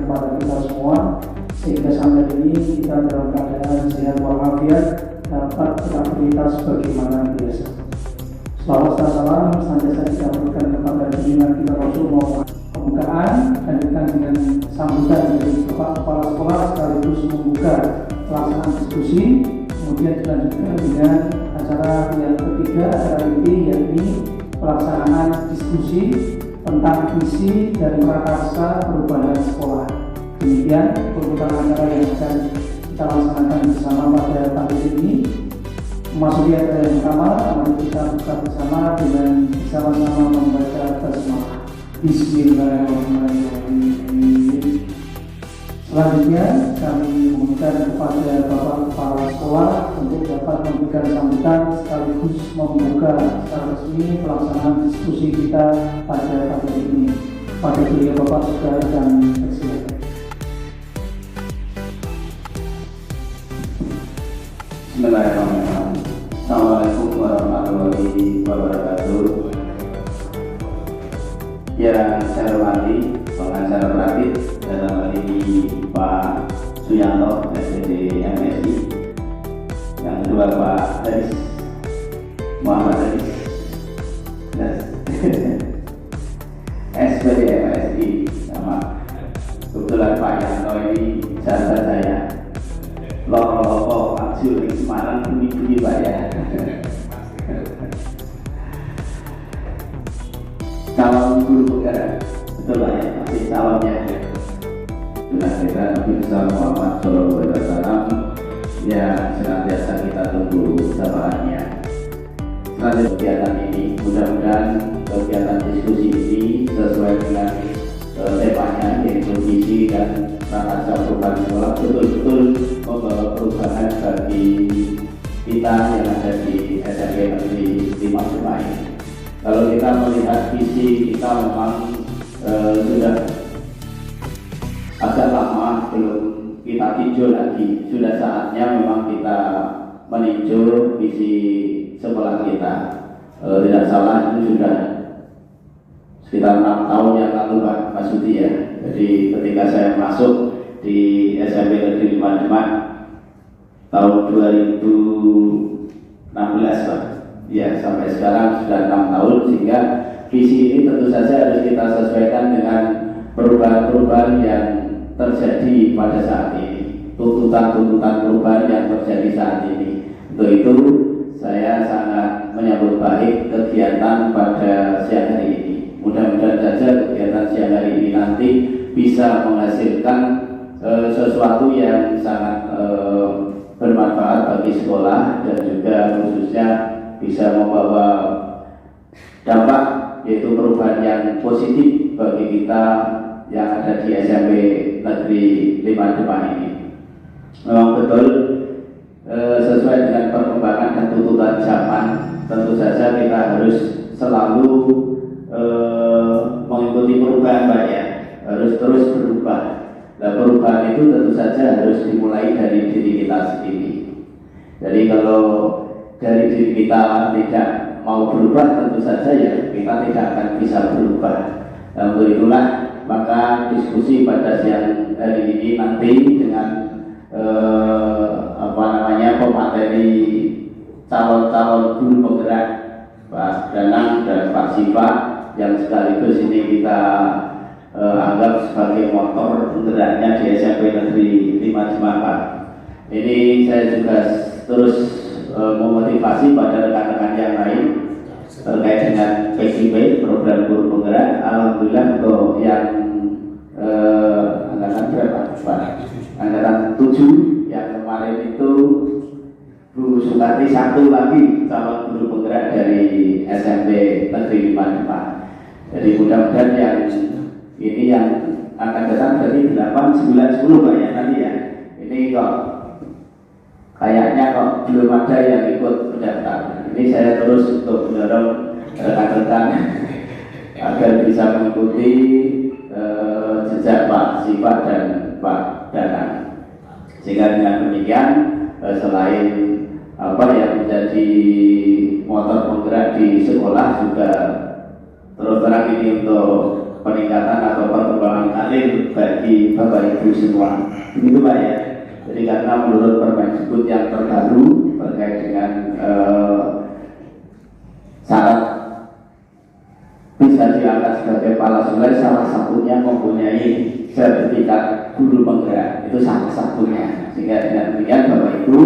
kepada kita semua, sehingga sampai ini kita dalam keadaan sehat walafiat dapat beraktivitas sebagaimana biasa. Salawat dan salam senantiasa kita berikan kepada junjungan kita Rasulullah. Pembukaan dilanjutkan dengan sambutan dari Bapak Kepala Sekolah sekaligus membuka pelaksanaan diskusi, kemudian dilanjutkan dengan acara yang ketiga, acara inti, yakni pelaksanaan diskusi tentang visi dan prakarsa perubahan sekolah. Demikian pembukaan acara yang akan kita laksanakan bersama pada pagi ini. Memasuki acara yang pertama, mari kita buka bersama dengan bersama-sama membaca basmalah. Bismillahirrahmanirrahim. Selanjutnya kami meminta kepada Bapak Kepala Sekolah untuk dapat memberikan sambutan sekaligus membuka secara resmi pelaksanaan diskusi kita pada pagi ini. Pada beliau Bapak sudah dan persilakan. Bismillahirrahmanirrahim. Assalamualaikum warahmatullahi wabarakatuh. Yang saya hormati pengacara praktik dalam hal ini Pak Suyanto SPD MSI, yang kedua Pak Haris Muhammad Haris SPD MSI, sama kebetulan Pak Yanto ini sahabat saya. Loko Maksud di Semarang bunyi-bunyi Pak ya. Calon guru negara, betul Pak ya, masih calonnya. Sudah kita Nabi besar Muhammad Sallallahu Alaihi Wasallam yang senantiasa kita tunggu sabarannya. Selanjutnya kegiatan ini, mudah-mudahan kegiatan diskusi ini sesuai dengan temanya, yaitu visi dan prakarsa perubahan sekolah, betul-betul membawa perubahan bagi kita yang ada di SMP Negeri 5 Demak ini. Kalau kita melihat visi kita memang sudah agak lama belum kita tinjau lagi. Sudah saatnya memang kita meninjau visi sekolah kita. Tidak salah itu sudah sekitar 6 tahun yang lalu Pak Mas Sudi ya. Jadi ketika saya masuk di SMP Negeri 5 Demak tahun 2016 Pak. Ya, sampai sekarang sudah 6 tahun, sehingga visi ini tentu saja harus kita sesuaikan dengan perubahan-perubahan yang terjadi pada saat ini, tuntutan-tuntutan perubahan yang terjadi saat ini. Untuk itu saya sangat menyambut baik kegiatan pada siang hari ini. Mudah-mudahan saja kegiatan siang hari ini nanti bisa menghasilkan sesuatu yang sangat bermanfaat bagi sekolah dan juga khususnya bisa membawa dampak, yaitu perubahan yang positif bagi kita yang ada di SMP Negeri 5 Demak ini. Memang betul sesuai dengan perkembangan dan tuntutan zaman, tentu saja kita harus selalu mengikuti perubahan Pak ya, harus terus berubah. Nah, perubahan itu tentu saja harus dimulai dari diri kita sendiri. Jadi kalau dari diri kita tidak mau berubah, tentu saja ya kita tidak akan bisa berubah. Nah, untuk itulah maka diskusi pada siang hari ini nanti dengan pemateri calon-calon guru penggerak Pak Danang dan Pak Siva, yang sekaligus ini kita anggap sebagai motor penggeraknya di SMP Negeri 5 Demak. Ini saya juga terus memotivasi pada rekan-rekan yang lain terkait dengan PGP, program guru penggerak. Alhamdulillah untuk yang angkatan berapa Pak? Angkatan 7 yang kemarin itu Bu Sukati satu lagi calon guru penggerak dari SMP Negeri 5 Demak. Jadi mudah-mudahan yang ini yang akan datang dari 8, 9, 10 Pak ya nanti ya. Ini kok kayaknya kok belum ada yang ikut mendaftar. Ini saya terus untuk mendorong rekan-rekan agar bisa mengikuti jejak Pak Siva dan Pak Danang. Sehingga dengan demikian selain apa yang menjadi motor penggerak di sekolah, juga terus terang ini untuk peningkatan atau perkembangan karir bagi Bapak Ibu semua. Begitu Pak ya. Jadi karena menurut Permendikbud yang terbaru terkait dengan syarat bisa diangkat sebagai kepala sekolah, salah satunya mempunyai sertifikat guru penggerak, itu salah satunya. Sehingga dengan demikian Bapak Ibu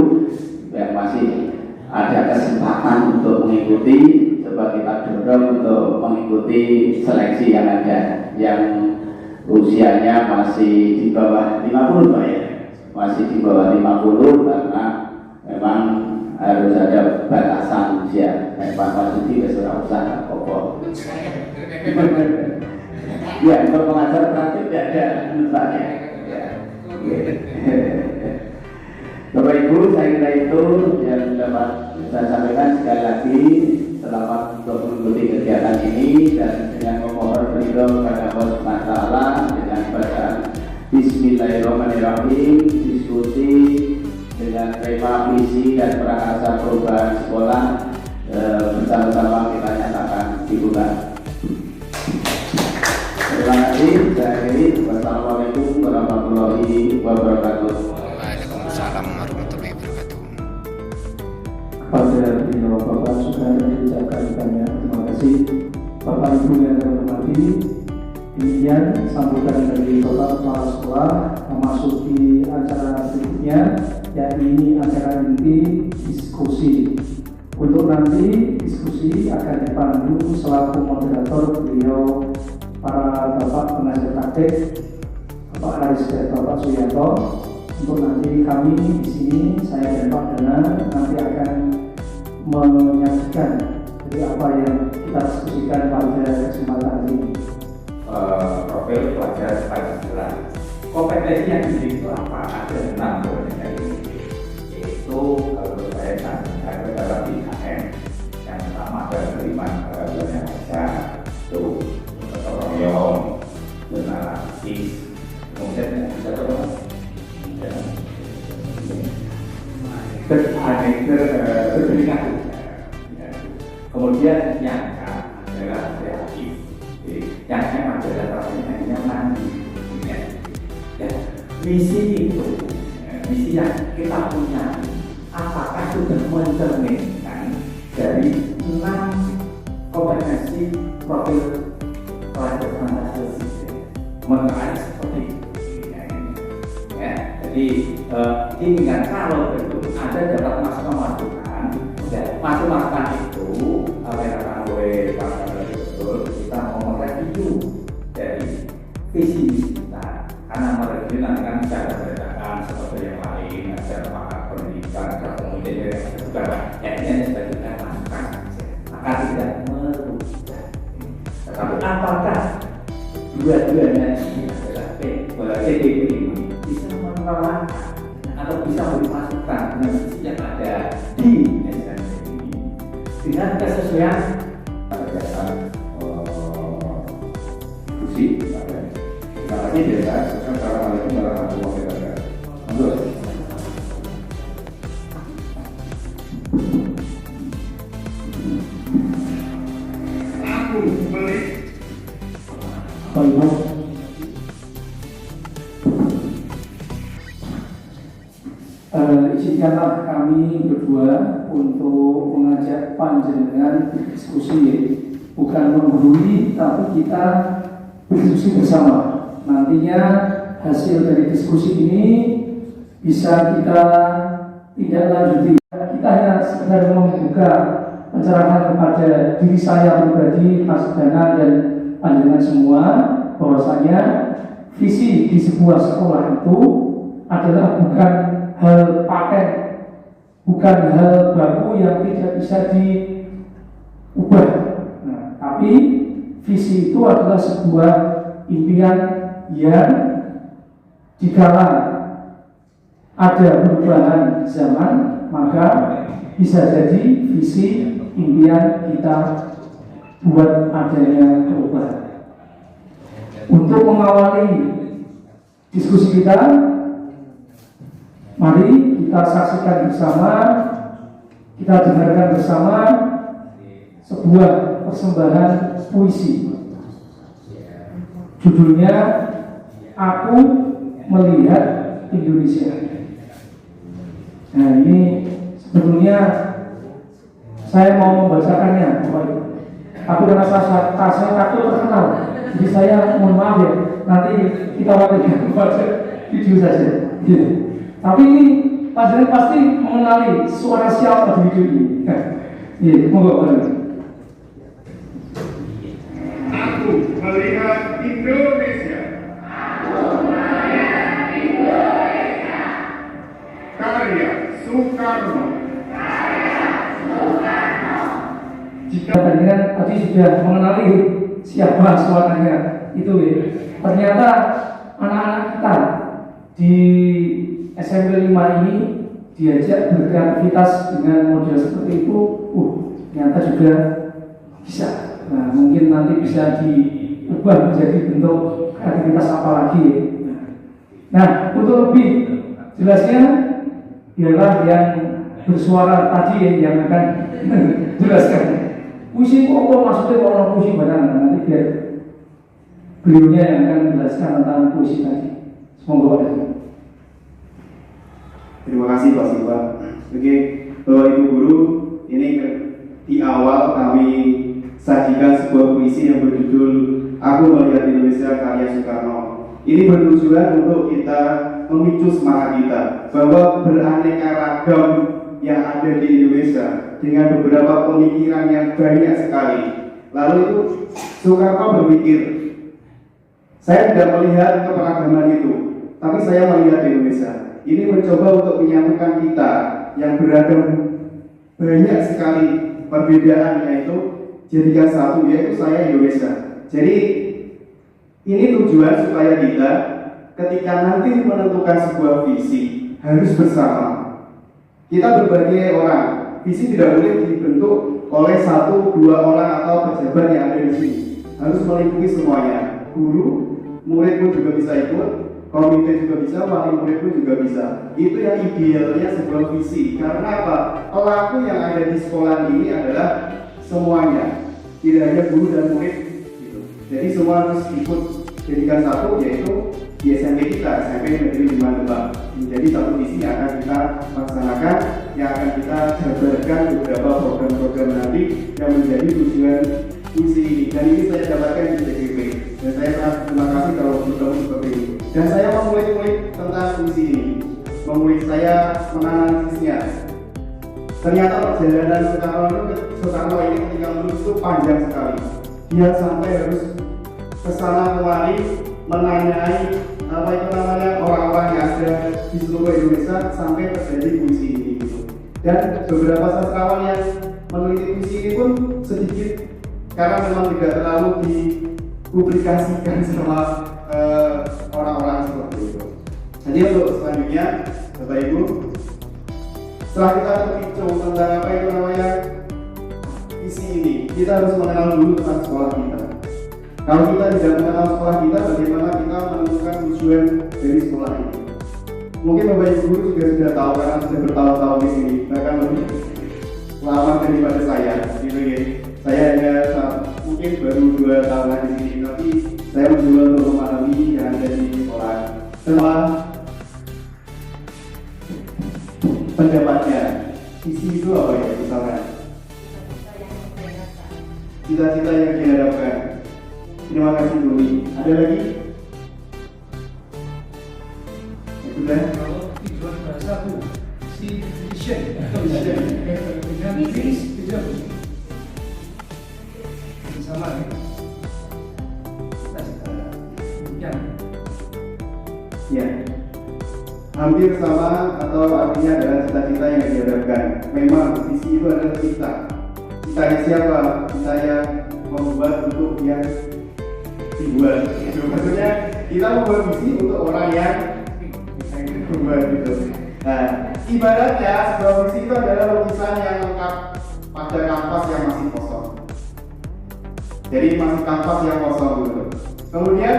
yang masih ada kesempatan untuk mengikuti, coba kita dorong untuk mengikuti seleksi yang ada, yang usianya masih di bawah 50 Pak ya, masih di bawah 50 karena memang harus ada batasan usia. Pak Sudi beserta usaha pokok. Ya, untuk mengajar praktik tidak ada misalnya. Bapak Ibu, saya kira itu yang dapat saya sampaikan. Sekali lagi selamat untuk mengikuti kegiatan ini, dan dengan memohon ridho kepada Allah SWT dengan bacaan Bismillahirrahmanirrahim, diskusi dengan tema visi dan prakarsa perubahan sekolah bersama-sama kita nyatakan dibuka. Terima kasih. Saya akhiri. Wassalamualaikum warahmatullahi wabarakatuh. Waalaikumsalam warahmatullahi wabarakatuh. Kepada beliau Bapak sudah diucapkan banyak terima kasih. Bapak Ibu yang kami hormati, demikian sambutan dari Bapak Kepala Sekolah memasuki acara berikutnya, yakni acara inti diskusi. Untuk nanti diskusi akan dipandu selaku moderator beliau para Bapak pengajar praktek, Bapak Aris dan Bapak Suyanto. Untuk nanti kami di sini, saya dan Pak Dana nanti akan menyaksikan dari apa yang kita diskusikan pada kesempatan ini. Profil pelajar Pancasila. Kompetensi yang dididik itu apa? Ada 6 kompetensi, yaitu kalau saya sampaikan adalah 3M. Yang pertama adalah beriman belajar baca, itu gotong royong, bernalarasi, kemudian yang bisa berpendidikan. Kemudian yang adalah kreatif. Yang adalah pertanyaannya mandi. Misi itu, misi yang kita punya, apakah sudah mencerminkan dari 6 kompetensi profil pelajar Pancasila? Mengenai seperti ini. Ya, jadi ini kan kalau itu Anda dapat masukan, masukan itu apa yang akan oleh Pak Kadri betul, kita mau mereview dari visi kita, karena mereview nanti kan bisa berbeda seperti yang lain, ada pakar pendidikan, ada kemudian juga ini sebagai masukan saja, maka tidak merugikan. Tetapi apakah dua-duanya ini adalah PDB ini bisa menerangkan atau bisa memberi masukan dengan visi yang ada di SMK ini dengan kesesuaian kegiatan diskusi. Terima kasih biasa. Assalamualaikum warahmatullahi wabarakatuh. Aku beli. Izinkanlah kami berdua untuk mengajak panjenengan diskusi, bukan menggurui, tapi kita berdiskusi bersama. Nantinya hasil dari diskusi ini bisa kita tindak lanjuti. Kita hanya sekedar membuka pencerahan kepada diri saya pribadi, Mas Dana dan panjenengan semua, bahwasanya visi di sebuah sekolah itu adalah bukan hal paten, bukan hal baru yang tidak bisa diubah. Nah, tapi visi itu adalah sebuah impian yang jikalau ada perubahan zaman, maka bisa jadi visi impian kita buat adanya perubahan. Untuk mengawali diskusi kita, mari kita saksikan bersama, kita dengarkan bersama sebuah persembahan puisi. Judulnya aku melihat Indonesia. Nah ini sebetulnya saya mau membacakannya, tapi karena saya takut terkenal, jadi saya mohon maaf ya, nanti kita wakilkan baca video saja. Ya. Tapi ini pelajaran pasti mengenali suara siapa di video ini. Iya, monggo. Aku melihat Indonesia. Karya Soekarno. Jika tadi sudah mengenali siapa suaranya itu ya. Ternyata anak-anak kita di SMP 5 ini diajak berkreativitas dengan model seperti itu, ternyata juga bisa. Nah, mungkin nanti bisa diubah menjadi bentuk kreativitas apa lagi. Nah, untuk lebih jelasnya biarlah yang bersuara tadi yang akan jelaskan. Puisi apa maksudnya kalau puisi barang, nanti biar beliaunya yang akan menjelaskan tentang puisi tadi. Semoga berhasil. Terima kasih Pak Siva. Oke, Bapak Ibu Guru, ini di awal kami sajikan sebuah puisi yang berjudul Aku Melihat Indonesia karya Soekarno. Ini bertujuan untuk kita memicu semangat kita bahwa beraneka ragam yang ada di Indonesia dengan beberapa pemikiran yang banyak sekali. Lalu itu Soekarno berpikir, saya tidak melihat keberagaman itu, tapi saya melihat Indonesia. Ini mencoba untuk menyatukan kita yang beragam banyak sekali perbedaannya itu jadikan satu, yaitu saya Indonesia. Jadi ini tujuan supaya kita ketika nanti menentukan sebuah visi harus bersama. Kita berbagai orang, visi tidak boleh dibentuk oleh 1-2 orang atau pejabat yang ada di sini. Harus meliputi semuanya. Guru, murid pun juga bisa ikut, komite juga bisa, wali murid pun juga bisa. Itu yang idealnya sebuah visi. Karena apa? Pelaku yang ada di sekolah ini adalah semuanya, tidak hanya guru dan murid gitu. Jadi semua harus ikut jadikan satu, yaitu di SMP kita, SMP Negeri 5 Demak. Menjadi satu visi yang akan kita laksanakan, yang akan kita jabarkan beberapa program-program nanti yang menjadi tujuan puisi ini. Dan ini saya dapatkan di DPP. Dan saya sangat terima kasih kalau bertemu seperti ini. Dan saya mengulik-ulik tentang puisi ini. Mengulik, saya menganalisisnya. Ternyata perjalanan Soekarno ini ketika menulis itu panjang sekali. Dia sampai harus kesana kemari menanyai apa itu namanya orang-orang yang ada di seluruh Indonesia sampai terjadi puisi ini gitu. Dan beberapa sastrawan yang meneliti puisi ini pun sedikit karena memang tidak terlalu dipublikasikan sama orang-orang seperti itu. Jadi untuk selanjutnya Bapak Ibu, setelah kita terpicu tentang apa itu namanya visi ini, kita harus mengenal dulu tentang sekolah kita. Kalau kita tidak mengenal sekolah kita, bagaimana kita menentukan tujuan dari sekolah ini? Mungkin Bapak Ibu Guru juga sudah tahu karena sudah bertahun-tahun di sini, bahkan lebih lama daripada saya. Gitu ya. Saya hanya mungkin baru 2 tahunan di sini, tapi saya mencoba untuk memahami yang ada di sekolah. Setelah pendapatnya, visi itu apa ya misalnya? Cita-cita yang diharapkan. Terima kasih Dwi. Ada lagi? Sudah? Kalau tujuan bahasa itu si vision dengan vision sama Ya. Hampir sama atau artinya adalah cita-cita yang diharapkan. Memang visi itu adalah cita. Citanya siapa? Cita yang membuat untuk yang dibuat. Gitu. Maksudnya kita membuat visi untuk orang yang membuat gitu. Nah, ibaratnya sebuah visi itu adalah lukisan yang lengkap pada kanvas yang masih kosong. Jadi masih kanvas yang kosong gitu. Kemudian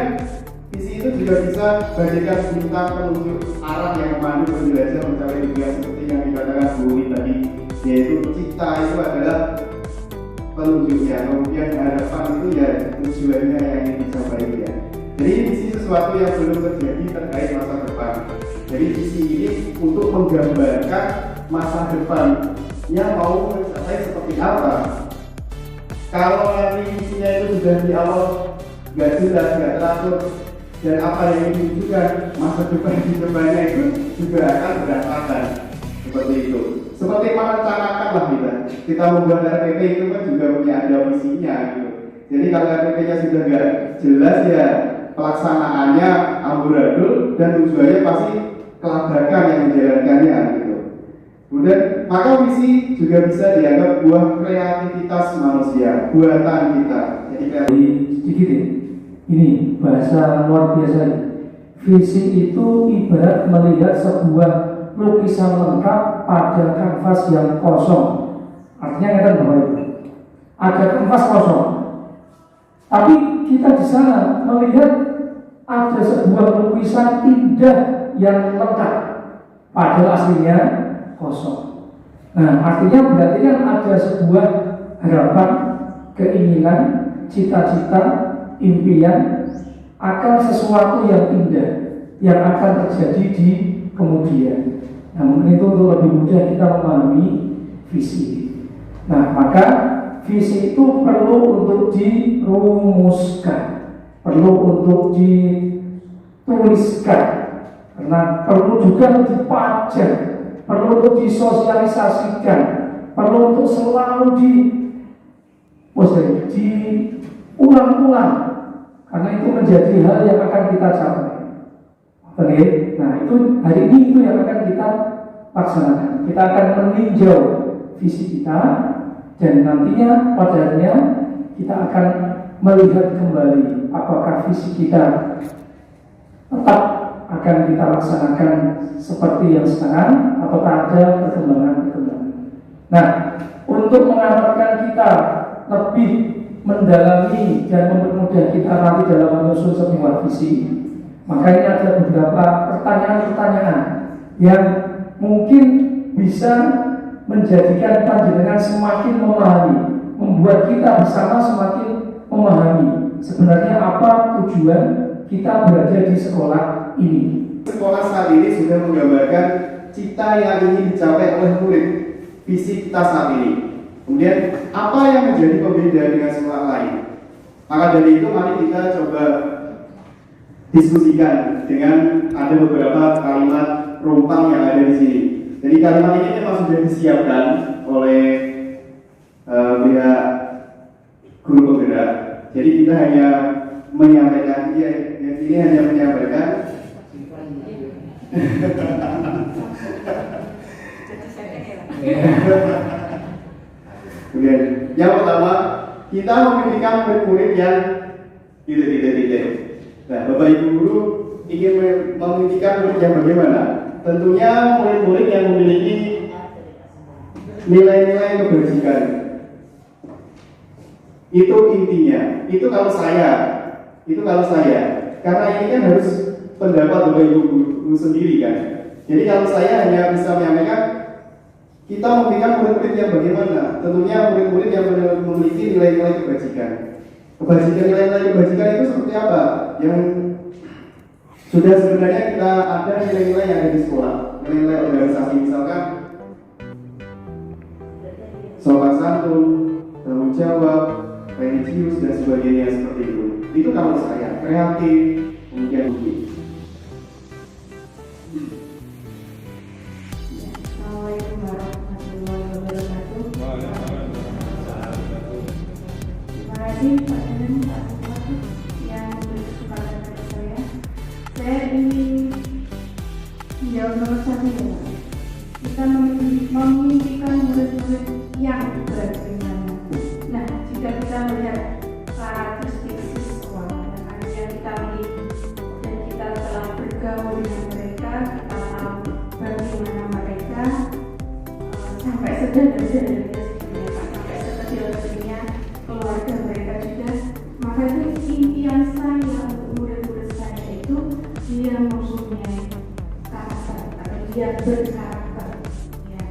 visi itu juga bisa bagaikan bintang penunjuk arah yang memandu penjelajah mencapai tujuan seperti yang dikatakan Bu Uni tadi, yaitu cita itu adalah penunjuknya, kemudian harapan itu ya tujuannya yang ingin dicapai ya. Jadi visi sesuatu yang belum terjadi terkait masa depan. Jadi visi ini untuk menggambarkan masa depannya mau mencapai seperti apa. Kalau nanti visinya itu sudah di awal nggak jelas, nggak teratur, dan apa yang ditunjukkan masa depan di depannya itu juga akan berantakan seperti itu. Seperti merencanakan lah kita membuat RPP itu kan juga punya ada visinya gitu. Jadi kalau RPP-nya sudah nggak jelas ya pelaksanaannya amburadul dan tujuannya pasti kelabakan yang menjalankannya gitu. Kemudian maka visi juga bisa dianggap buah kreativitas manusia, buatan kita. Jadi sedikit ya. Ini bahasa luar biasa. Visi itu ibarat melihat sebuah lukisan lengkap pada kanvas yang kosong. Artinya kan bahwa ada kanvas kosong. Tapi kita di sana melihat ada sebuah lukisan indah yang lengkap, padahal aslinya kosong. Nah, artinya berarti kan ada sebuah harapan, keinginan, cita-cita, impian akan sesuatu yang indah yang akan terjadi di kemudian. Namun itu untuk lebih mudah kita memahami visi. Nah, maka visi itu perlu untuk dirumuskan, perlu untuk dituliskan, karena perlu juga dipajang, perlu untuk disosialisasikan, perlu untuk selalu diulang-ulang, karena itu menjadi hal yang akan kita capai. Oke, nah itu hari ini itu yang akan kita laksanakan. Kita akan meninjau visi kita. Dan nantinya padanya kita akan melihat kembali apakah visi kita tetap akan kita laksanakan seperti yang sekarang ataukah ada perkembangan-perkembangan. Nah, untuk mengantarkan kita lebih mendalami dan mempermudah kita nanti dalam menyusun sebuah visi, maka ini ada beberapa pertanyaan-pertanyaan yang mungkin bisa menjadikan panjenengan semakin memahami, membuat kita bersama semakin memahami sebenarnya apa tujuan kita berada di sekolah ini. Sekolah saat ini sudah menggambarkan cita yang ingin dicapai oleh murid, visi kita saat ini. Kemudian apa yang menjadi pembeda dengan sekolah lain? Maka dari itu mari kita coba diskusikan dengan ada beberapa kalimat rumpang yang ada di sini. Jadi kalimat ini memang sudah disiapkan oleh pihak guru penggerak. Jadi kita hanya menyampaikan, ini hanya menyampaikan. Kemudian yang pertama, kita memiliki murid-murid yang tidak. Nah, Bapak Ibu guru ingin memiliki murid yang bagaimana? Tentunya murid-murid yang memiliki nilai-nilai kebajikan. Itu intinya. Itu kalau saya. Karena ini kan harus pendapat Bapak Ibu guru sendiri kan. Jadi kalau saya hanya bisa menyampaikan, kita memiliki murid-murid yang bagaimana? Tentunya murid-murid yang memiliki nilai-nilai kebajikan. Nilai-nilai kebajikan itu seperti apa? Yang sudah sebenarnya kita ada nilai-nilai yang ada di sekolah, nilai-nilai organisasi, misalkan sopan santun, tanggung jawab, religius dan sebagainya seperti itu. Itu kalau saya kreatif, kemudian bukti. Assalamualaikum warahmatullahi wabarakatuh. Terima kasih Pak Denan, Pak Bupati yang memberi kesempatan kepada saya. Saya ingin menjawab nomor satu ya Pak. Kita memimpikan murid-murid yang beriman. Nah, jika kita melihat karakteristik siswa yang akhirnya kita miliki dan kita telah bergaul dengan mereka, kita tahu bagaimana mereka sampai sederhana sampai sekecil-kecilnya keluarga mereka juga, maka itu impian saya untuk murid-murid saya itu dia mempunyai karakter atau dia berkarakter ya.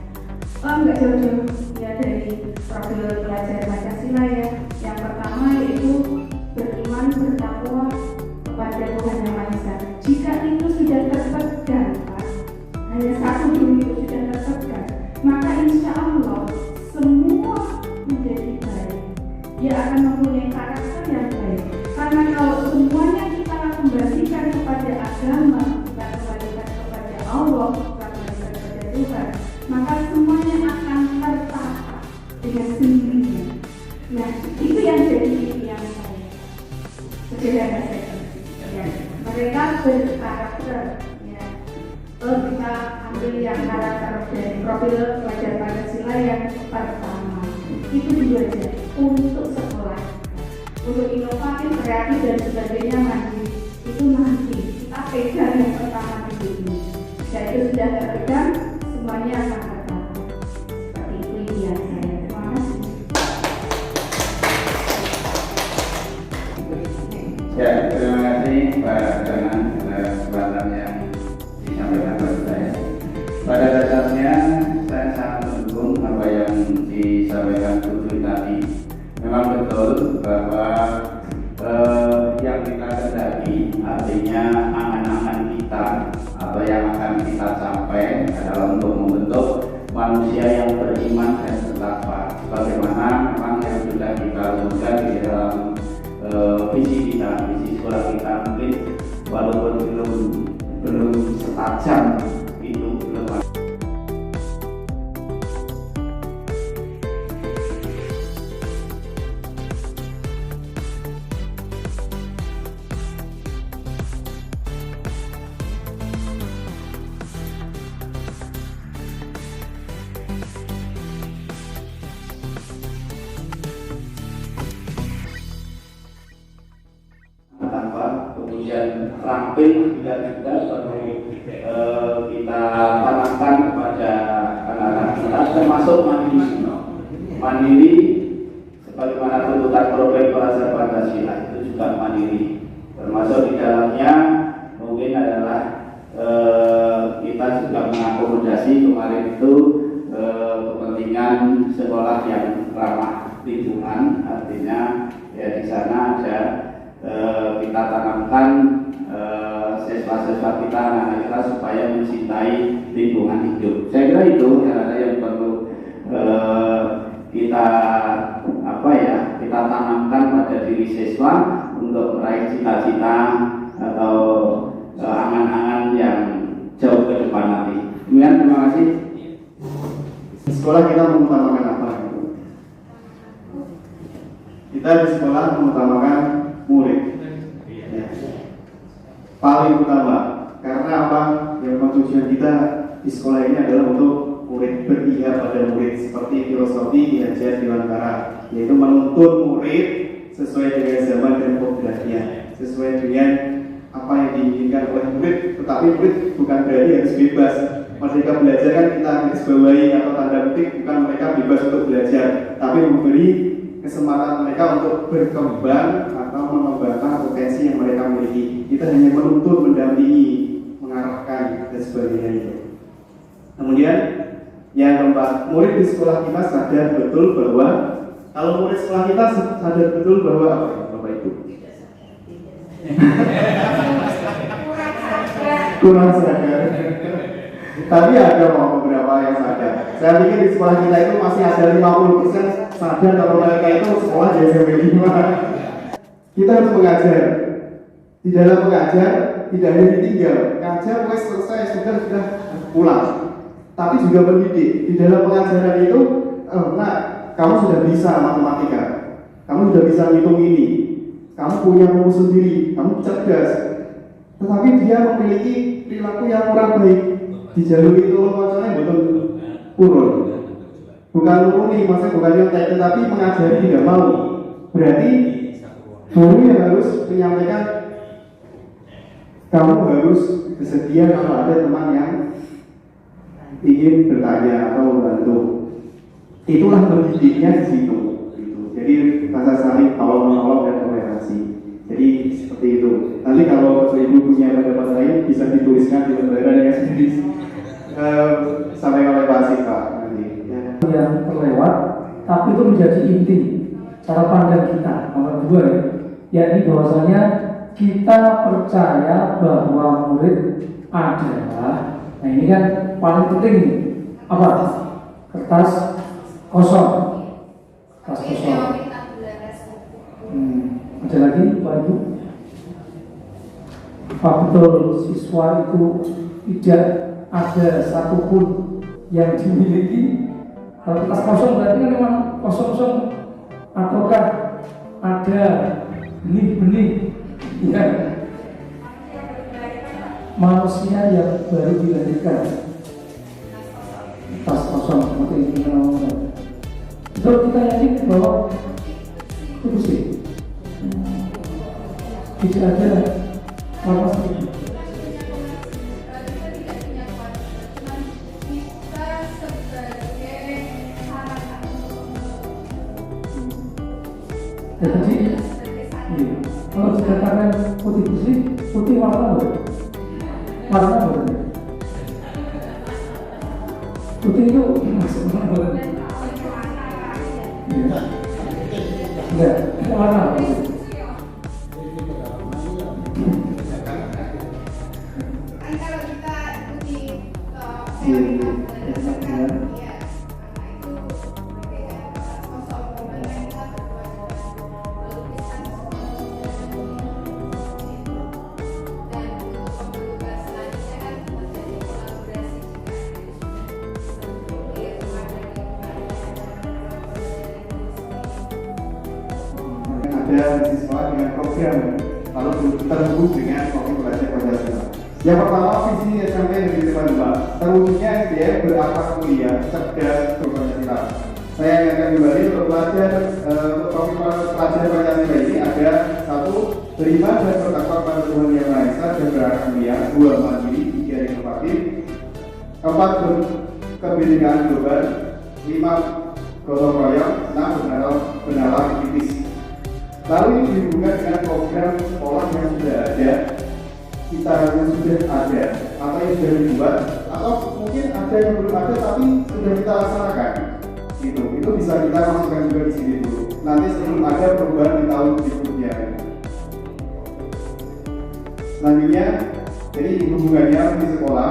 Nggak jauh-jauh ya dari profil pelajar Pancasila ya. Yang pertama yaitu beriman bertakwa kepada mereka berkarakter. Ya. Lalu kita ambil yang karakter dari profil pelajar Pancasila yang pertama. Itu belajar untuk sekolah, untuk inovatif, kreatif dan sebagainya mandiri. Itu nanti kita pegang yang pertama dulu. Jika itu sudah terpegang, semuanya akan tertata. Seperti itu ya saya. Terima kasih. Ya, terima kasih Pak Jonan atas kesempatan yang disampaikan kepada saya. Pada dasarnya saya sangat mendukung apa yang disampaikan Bu Dwi tadi. Memang betul bahwa yang kita kendaki, artinya angan-angan kita atau yang akan kita capai adalah untuk membentuk manusia yang beriman dan bertakwa. Bagaimana memang yang sudah kita lakukan di dalam visi kita, visi sekolah kita, mungkin walaupun belum setajam itu, belum kemudian ramping juga perlu kita tanamkan kepada anak-anak kita, termasuk mandiri sebagaimana tuntutan Profil Pelajar Pancasila itu juga mandiri, termasuk di dalamnya mungkin adalah kita juga mengakomodasi kemarin itu kepentingan sekolah yang ramah lingkungan, artinya ya di sana ada kita tanamkan siswa-siswa kita, anak-anak kita supaya mencintai lingkungan hidup. Saya kira itu yang perlu kita kita tanamkan pada diri siswa untuk meraih cita-cita atau angan-angan yang jauh ke depan nanti. Kemudian terima kasih. Di sekolah kita mengutamakan apa? Kita di sekolah mengutamakan murid. Ya. Paling utama. Karena apa? Yang tujuan kita di sekolah ini adalah untuk murid, berpihak pada murid, seperti filosofi Hajar Dewantara, yaitu menuntun murid sesuai dengan zaman dan kebudayaannya, sesuai dengan apa yang diinginkan oleh murid. Tetapi murid bukan berarti harus bebas. Mereka belajar kan kita garisbawahi atau tanda petik, bukan mereka bebas untuk belajar, tapi memberi kesempatan mereka untuk berkembang atau mengembangkan potensi yang mereka miliki. Kita hanya menuntun, mendampingi, mengarahkan dan sebagainya itu. Kemudian yang keempat, murid di sekolah kita sadar betul bahwa kalau murid sekolah kita sadar betul bahwa apa ya, Bapak Ibu? Kurang sadar. Tapi ada beberapa yang sadar. Saya pikir di sekolah kita itu masih ada 50% sadar kalau mereka itu sekolah di SMP 5. Kita harus mengajar. Di dalam mengajar tidak hanya ditinggal, ngajar mulai selesai sudah pulang. Tapi juga mendidik. Di dalam pengajaran itu, nah, kamu sudah bisa matematika, kamu sudah bisa ngitung ini, kamu punya rumus sendiri, kamu cerdas. Tetapi dia memiliki perilaku yang kurang baik. Di jalur itu loncengnya betul urun. Bukan uruni, maksudnya bukan nyontek, tetapi mengajari tidak mau. Berarti guru yang harus menyampaikan, kamu harus bersedia kalau ada teman yang ingin bertanya atau membantu. Itulah mendidiknya di situ. Jadi rasa saling tolong-menolong dan toleransi. Jadi seperti itu. Nanti kalau ibu punya pendapat lain bisa dituliskan di lembaran yang sudah disampaikan oleh Pak Siva nanti. Yang terlewat, tapi itu menjadi inti cara pandang kita. Nomor 2 ya, yakni bahwasanya kita percaya bahwa murid adalah, nah ini kan paling penting nih, apa? Kertas kosong. Kertas kosong. Ada lagi Pak Ibu? Apa betul siswa itu tidak ada satupun yang dimiliki? Kalau kertas kosong berarti kan memang kosong-kosong, ataukah ada benih-benih? Ya. manusia yang baru dilahirkan, tas kosong seperti ini kita ngomong. Itu kita yakin bahwa itu mesti tidak ada apa saja. Jadi, kalau dikatakan putih bersih, putih warna apa? Warna apa? Putih itu maksudnya apa? Enggak, warna apa? Kalau kita ikuti ada siswa dengan program lalu terhubung dengan Kopi Belajar Pancasila. Yang pertama, visi SMP Negeri 52 terwujudnya SDM berakhlak mulia, cerdas, berpancasila. Saya ingatkan kembali untuk belajar Kopi Belajar Pancasila ini ada 1. Beriman dan bertakwa pada Tuhan Yang Maha Esa dan berakhlak mulia. 2. Mandiri. 3. Inovatif. 4. Kebinekaan global. 5. Gotong royong. 6. Benalar kritis. Lalu ini dihubungkan dengan program sekolah yang sudah ada, kita yang sudah ada, atau yang sudah dibuat, atau mungkin ada yang belum ada tapi sudah kita laksanakan. Itu bisa kita masukkan juga di sini dulu. Nanti sebelum ada perubahan di tahun berikutnya. Selanjutnya, jadi hubungannya di sekolah,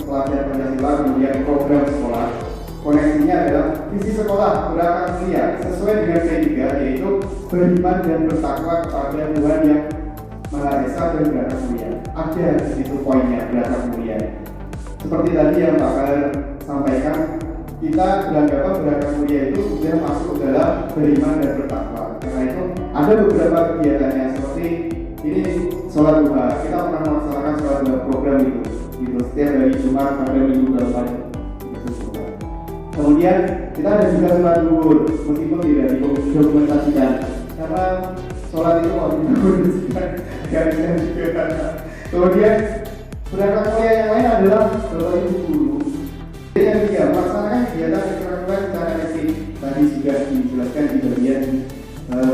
pelatihan Pancasila, kemudian program sekolah. Koneksinya adalah visi sekolah berakhlak mulia sesuai dengan P3, yaitu beriman dan bertakwa kepada Tuhan Yang Maha Esa dan berakhlak mulia. Ada di situ poinnya, berakhlak mulia. Seperti tadi yang Pak Kar sampaikan, kita beranggapan berakhlak mulia itu sudah masuk dalam beriman dan bertakwa. Karena itu ada beberapa kegiatannya seperti ini, sholat duha. Kita pernah melaksanakan sholat duha program itu, setiap hari Jumat sampai Minggu dalam. Kemudian kita ada juga sholat zuhur, meskipun tidak didokumentasikan karena sholat itu mau didokumentasikan nggak bisa juga. Kemudian berakhlak mulia yang lain adalah Bapak Ibu guru. Yang ketiga, melaksanakan kegiatan ekstrakurikuler secara efektif. Tadi sudah dijelaskan di bagian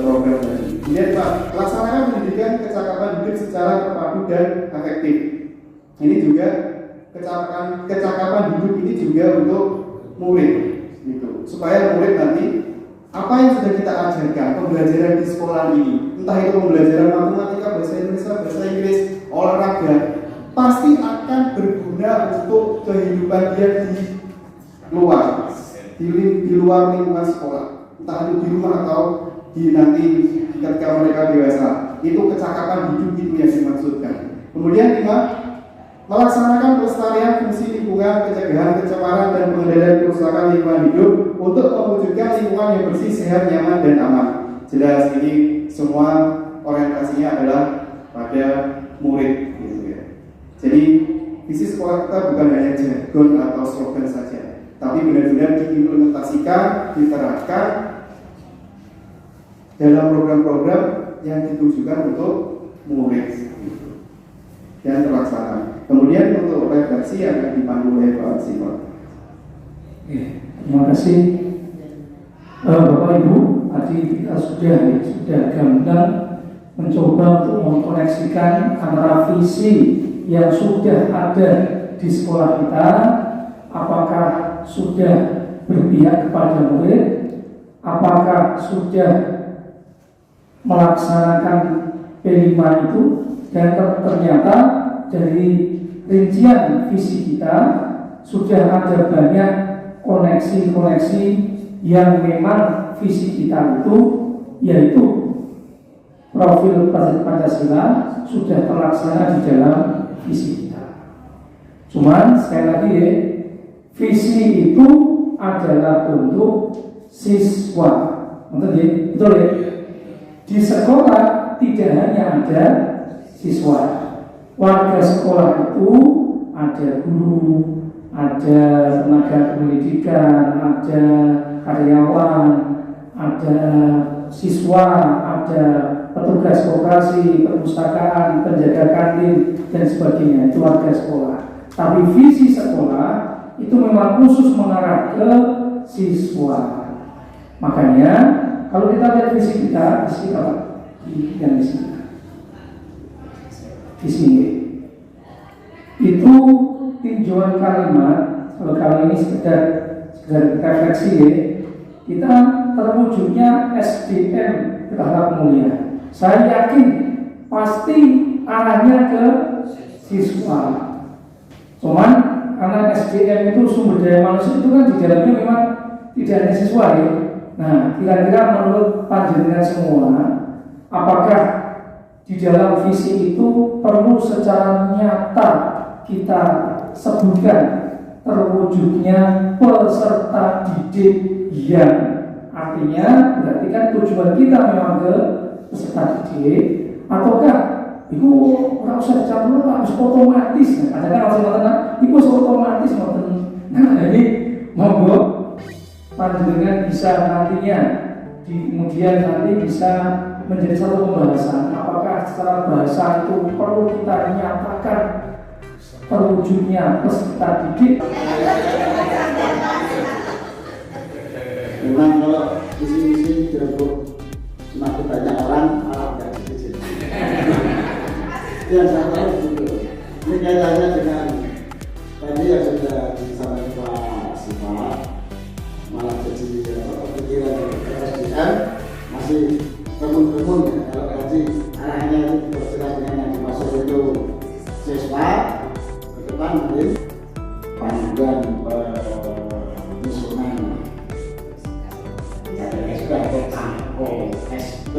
program tadi. Kemudian Pak, laksanakan pendidikan kecakapan hidup secara terpadu dan efektif. Ini juga kecakapan hidup ini juga untuk murid, gitu. Supaya murid nanti apa yang sudah kita ajarkan pembelajaran di sekolah ini, entah itu pembelajaran matematika, bahasa Indonesia, bahasa Inggris, olahraga, pasti akan berguna untuk kehidupan dia di luar, di luar lingkungan sekolah, entah itu di rumah atau di nanti ketika mereka dewasa. Itu kecakapan hidup itu yang dimaksudkan. Kemudian 5. Melaksanakan pelestarian fungsi lingkungan, pencegahan pencemaran dan pengendalian kerusakan lingkungan hidup untuk mewujudkan lingkungan yang bersih, sehat, nyaman, dan aman. Jelas ini semua orientasinya adalah pada murid, gitu ya. Jadi visi sekolah kita bukan hanya jargon atau slogan saja, tapi benar-benar diimplementasikan, diterapkan dalam program-program yang ditujukan untuk murid, gitu, dan terlaksana. Kemudian untuk refleksi akan dipandu oleh Pak Sifat. Terima kasih Bapak Ibu. Tadi kita sudah gamblang mencoba untuk mengkoneksikan antara visi yang sudah ada di sekolah kita, apakah sudah berpihak kepada murid, apakah sudah melaksanakan P5 itu, dan ternyata dari rincian visi kita sudah ada banyak koneksi-koneksi yang memang visi kita itu, yaitu profil Pancasila sudah terlaksana di dalam visi kita. Cuman sekali lagi ya, visi itu adalah untuk siswa. Betul ya? Di sekolah tidak hanya ada siswa, warga sekolah itu ada guru, ada tenaga pendidikan, ada karyawan, ada siswa, ada petugas koperasi, perpustakaan, penjaga kantin, dan sebagainya. Itu warga sekolah. Tapi visi sekolah itu memang khusus mengarah ke siswa. Makanya kalau kita lihat visi kita, visi apa? Yang di sini. Di sini. Itu tinjauan kalimat. Kalau kali ini sekedar refleksi ya, kita terwujudnya SDM berharap mulia. Saya yakin pasti arahnya ke siswa. Cuman karena SDM itu sumber daya manusia itu kan di dalamnya memang tidak ada siswa ya. Nah, kira-kira menurut panjenengan semua, apakah di dalam visi itu perlu secara nyata kita sebutkan terwujudnya peserta didik yang artinya berarti kan tujuan kita memang ke peserta didik, ataukah itu orang usah dicampur harus otomatis? Ada kan maksudnya itu otomatis nah ini monggo panjenengan bisa nantinya kemudian nanti bisa menjadi satu pembahasan apakah secara bahasa itu perlu kita nyatakan terwujudnya peserta didik. Memang kalau visi-visi direbut semakin banyak orang malah tidak sedikit. Yang saya tahu begitu. Ini kaitannya dengan tadi yang sudah disampaikan Pak Siva, malah jadi pikiran SDM masih kemun-kemun ya. Kalau nanti arahnya itu berjelas dengan yang dimaksud itu siswa ke depan mungkin panduan penyusunan OSP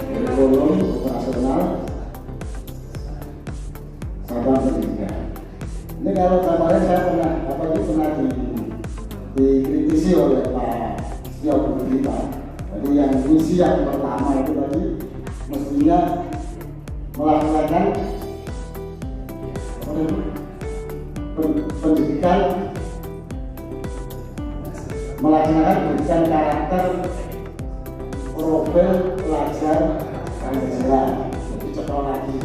kurikulum operasional satuan pendidikan. Ini kalau kemarin saya pernah dikritisi oleh Pak Setio Budi. Jadi yang misi yang pertama itu tadi mestinya melaksanakan pendidikan pendidikan karakter profil pelajar Pancasila lebih cepat lagi.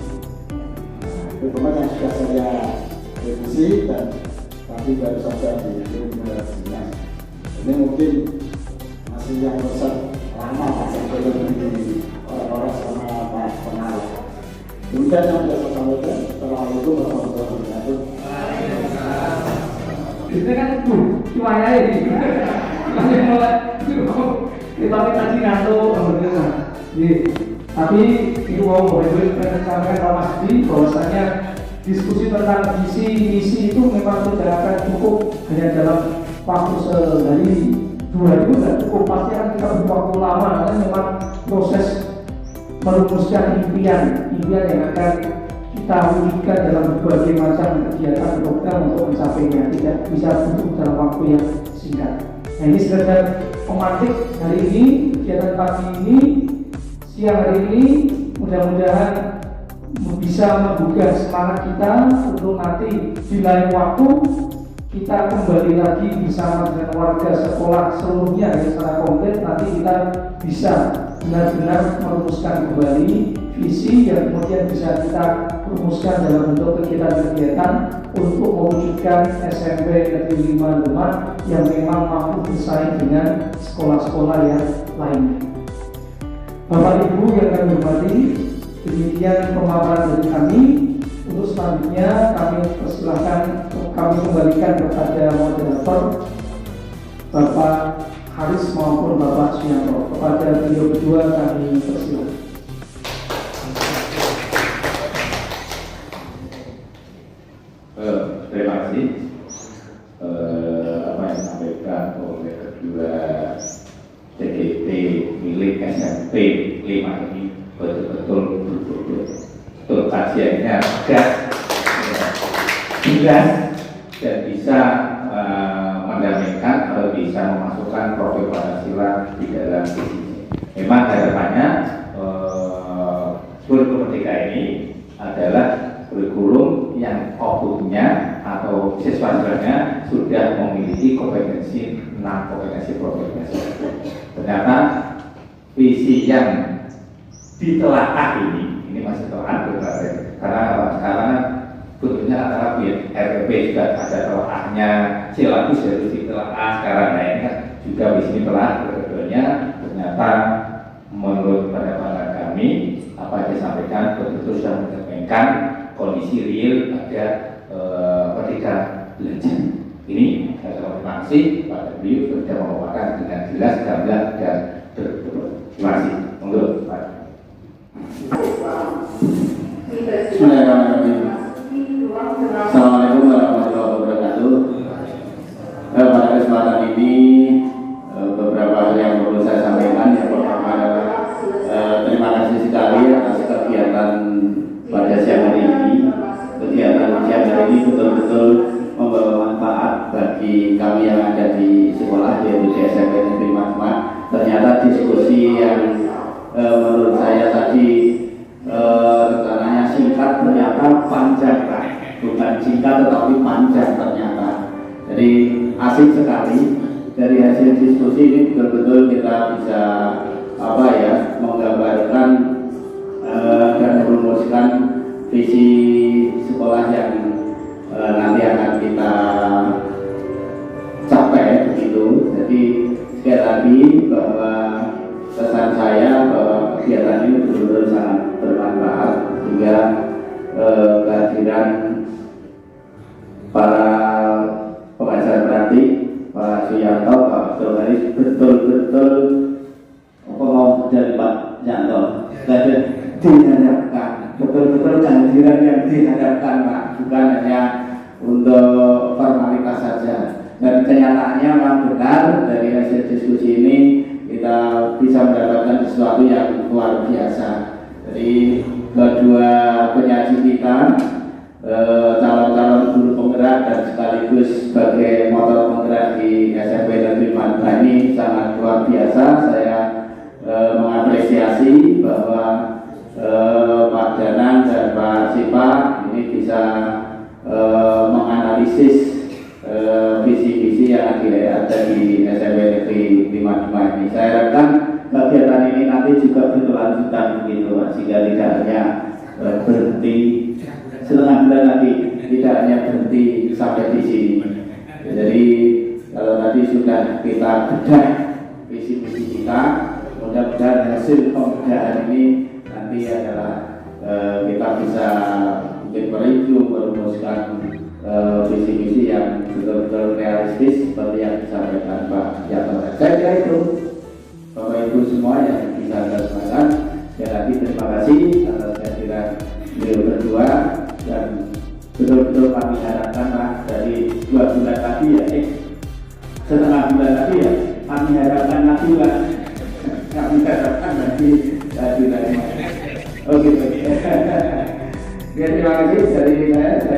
Itu yang sudah saya revisi dan tadi baru saja dikirimkan. Ini mungkin masih yang besar lama masih belum di orang-orang sama Pak Pengawas. Demikian yang sudah saya sampaikan. Assalamualaikum warahmatullahi wabarakatuh. Ini kan cuanya ini. Kita tadi ngantuk tapi itu mau sampaikan Pak Masdi bahwasanya diskusi tentang visi misi itu memang tidak akan cukup hanya dalam waktu sehari dua itu tidak cukup, pasti akan kita butuh waktu lama karena memang proses merumuskan impian yang akan kita wujudkan dalam berbagai macam kegiatan program untuk mencapainya, tidak bisa butuh dalam waktu yang singkat. Nah ini sekedar pemantik hari ini, kegiatan pagi ini, siang hari ini, mudah-mudahan bisa menggugah semangat kita untuk nanti di lain waktu kita kembali lagi bersama dengan warga sekolah seluruhnya secara komplit. Nanti kita bisa benar-benar merumuskan kembali visi yang kemudian bisa kita rumuskan dalam bentuk kegiatan-kegiatan untuk mewujudkan SMP Negeri 5 Demak yang memang mampu bersaing dengan sekolah-sekolah yang lainnya. Bapak Ibu yang kami hormati, demikian pemaparan dari kami. Untuk selanjutnya kami persilahkan, kami kembalikan kepada moderator Bapak Haris maupun Bapak Suyanto. Kepada beliau berdua kami persilahkan. Terima kasih apa yang disampaikan oleh kedua CGT milik SMP 5 ini betul-betul kajiannya jelas dan bisa mendamaikan atau bisa memasukkan profil Pancasila di dalam visi. Memang harapannya kurikulum merdeka ini adalah kurikulum yang outputnya atau siswa-siswanya sudah memiliki kompetensi 6 kompetensi profil dasar. Ternyata visi yang ditelaah ini masih telaah karena bentuknya antara RPP juga ada telaahnya, silabus harus ditelaah sekarang. Nah ini kan juga visi telah keduanya ternyata menurut pendapat kami apa yang disampaikan betul-betul sudah mencerminkan kondisi real pada ketika belajar. Ini saya terima kasih pada beliau sudah memaparkan dengan jelas, gamblang dan tertulis. Terima kasih. Monggo Pak. Bismillahirrahmanirrahim. Assalamualaikum warahmatullahi wabarakatuh. Pada kesempatan ini beberapa hal yang perlu saya sampaikan. Yang pertama adalah terima kasih sekali atas kegiatan pada siang hari ini. Kegiatan siang hari ini betul-betul membawa manfaat bagi kami yang ada di sekolah, yaitu di SMP Negeri Matmat. Ternyata diskusi yang menurut saya tadi rencananya singkat ternyata panjang, bukan singkat tetapi panjang ternyata. Jadi asik sekali. Dari hasil diskusi ini betul-betul kita bisa menggambarkan dan merumuskan visi sekolah yang nanti akan kita capai begitu. Jadi sekali lagi bahwa pesan saya bahwa kegiatan ini betul-betul sangat bermanfaat hingga kehadiran para pengajar praktik, Pak Suyanto, Pak Abdul Haris betul-betul ngomong dari Pak Yanto diharapkan betul-betul kehadiran yang diharapkan Pak, bukan hanya untuk formalitas saja. Dan kenyataannya memang benar dari hasil diskusi ini kita bisa mendapatkan sesuatu yang luar biasa. Jadi kedua penyaji kita calon-calon guru penggerak dan sekaligus sebagai motor penggerak di SMP Negeri Matra ini sangat luar biasa. Saya mengapresiasi bahwa Pak Danang dan Pak Sipa ini bisa menganalisis visi-visi yang ada di SMP Negeri 55 ini. Saya harapkan kegiatan ini nanti juga berkelanjutan begitu, sehingga tidak hanya berhenti setengah bulan lagi, tidak hanya berhenti sampai di sini. Jadi kalau tadi sudah kita bedah visi-visi kita, mudah-mudahan hasil pembedaan ini nanti adalah kita bisa mungkin mereview, merumuskan visi-visi yang betul-betul realistis seperti yang disampaikan Pak Yanto. Saya kira itu Bapak Ibu semua yang bisa saya sampaikan. Sekali lagi terima kasih atas kehadiran beliau berdua, dan betul-betul kami harapkan dari 2 bulan lagi setengah bulan lagi kami harapkan nanti kami harapkan nanti kehadiran. Oke. Terima kasih dari saya.